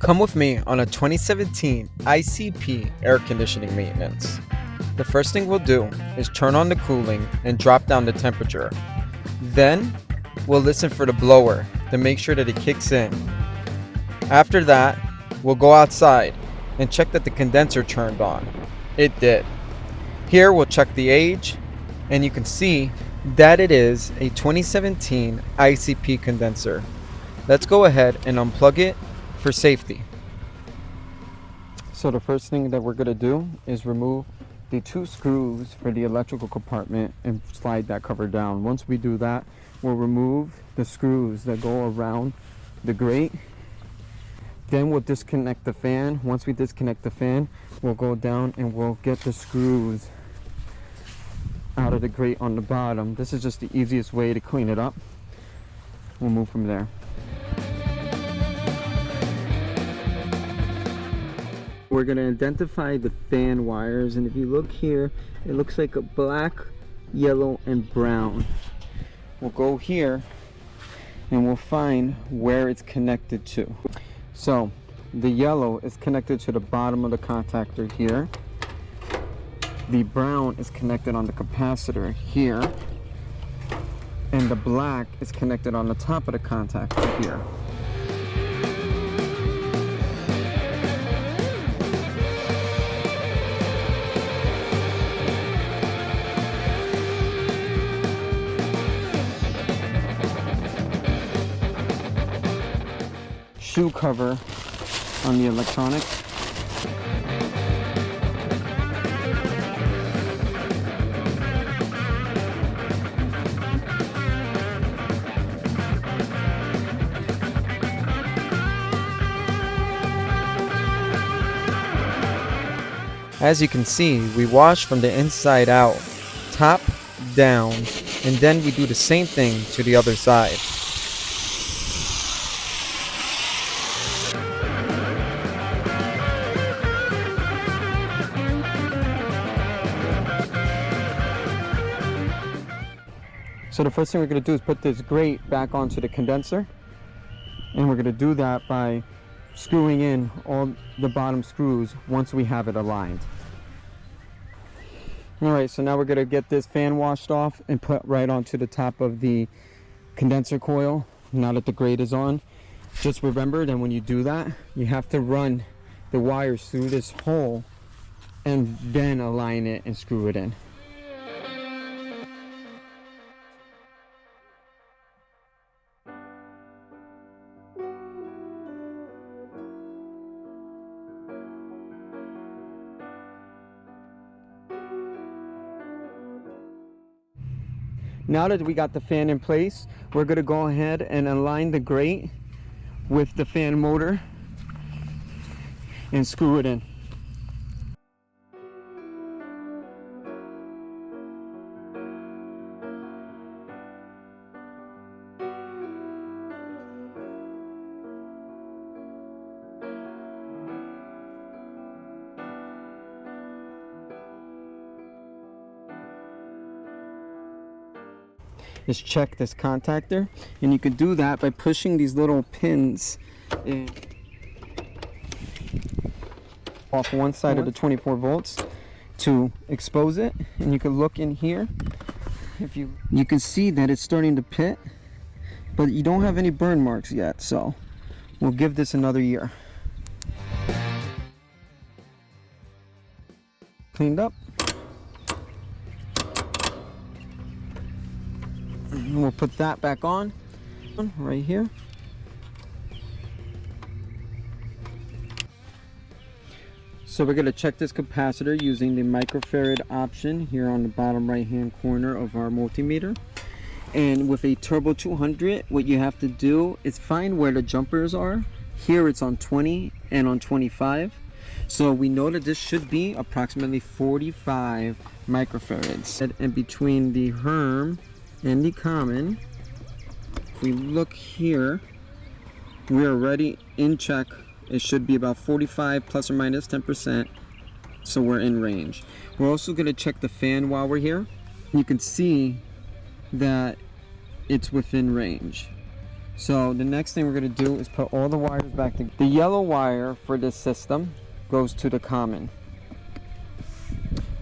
Come with me on a 2017 ICP air conditioning maintenance. The first thing we'll do is turn on the cooling and drop down the temperature. Then we'll listen for the blower to make sure that it kicks in. After that, we'll go outside and check that the condenser turned on. It did. Here we'll check the age, and you can see that it is a 2017 ICP condenser. Let's go ahead and unplug it for safety. So the first thing that we're going to do is remove the 2 screws for the electrical compartment and slide that cover down. Once we do that, we'll remove the screws that go around the grate. Then we'll disconnect the fan. Once we disconnect the fan, we'll go down and we'll get the screws out of the grate on the bottom. This is just the easiest way to clean it up. We'll move from there. We're going to identify the fan wires, and if you look here, it looks like a black, yellow, and brown. We'll go here and we'll find where it's connected to. So the yellow is connected to the bottom of the contactor here. The brown is connected on the capacitor here, and the black is connected on the top of the contactor here. Shoe cover on the electronics. As you can see, we wash from the inside out, top down, and then we do the same thing to the other side. So the first thing we're going to do is put this grate back onto the condenser, and we're going to do that by screwing in all the bottom screws once we have it aligned. Alright, so now we're going to get this fan washed off and put right onto the top of the condenser coil now that the grate is on. Just remember that when you do that, you have to run the wires through this hole and then align it and screw it in. Now that we got the fan in place, we're going to go ahead and align the grate with the fan motor and screw it in. Is check this contactor, and you can do that by pushing these little pins in off one side of the 24 volts to expose it, and you can look in here. If you can see that it's starting to pit, but you don't have any burn marks yet, so we'll give this another year. Cleaned up. And we'll put that back on right here. So we're going to check this capacitor using the microfarad option here on the bottom right hand corner of our multimeter. And with a Turbo 200, what you have to do is find where the jumpers are. Here it's on 20 and on 25. So we know that this should be approximately 45 microfarads. And between the Herm and the common, if we look here, we're already in check. It should be about 45 plus or minus 10%, so we're in range. We're also going to check the fan while we're here. You can see that it's within range. So the next thing we're going to do is put all the wires back together. The yellow wire for this system goes to the common.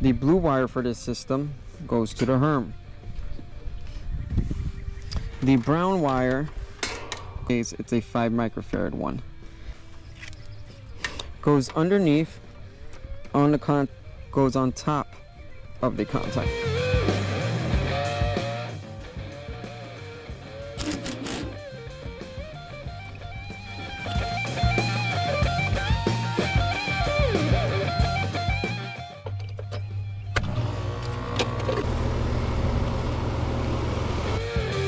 The blue wire for this system goes to the Herm. The brown wire, it's a 5 microfarad one, goes underneath on the goes on top of the contact.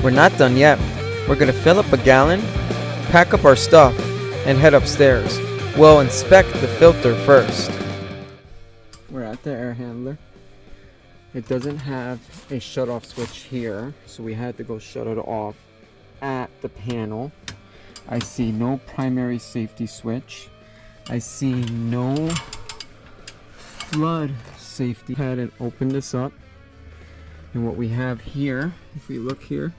We're not done yet. We're gonna fill up a gallon, pack up our stuff, and head upstairs. We'll inspect the filter first. We're at the air handler. It doesn't have a shut-off switch here, so we had to go shut it off at the panel. I see no primary safety switch. I see no flood safety. Had and open this up, and what we have here, if we look here,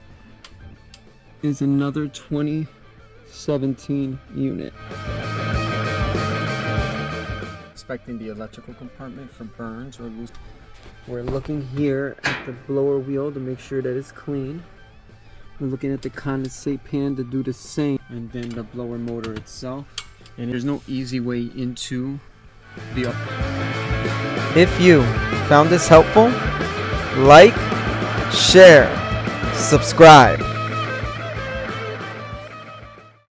is another 2017 unit. Inspecting the electrical compartment for burns or loose. We're looking here at the blower wheel to make sure that it's clean. We're looking at the condensate pan to do the same, and then the blower motor itself. And there's no easy way into the If you found this helpful, like, share, subscribe.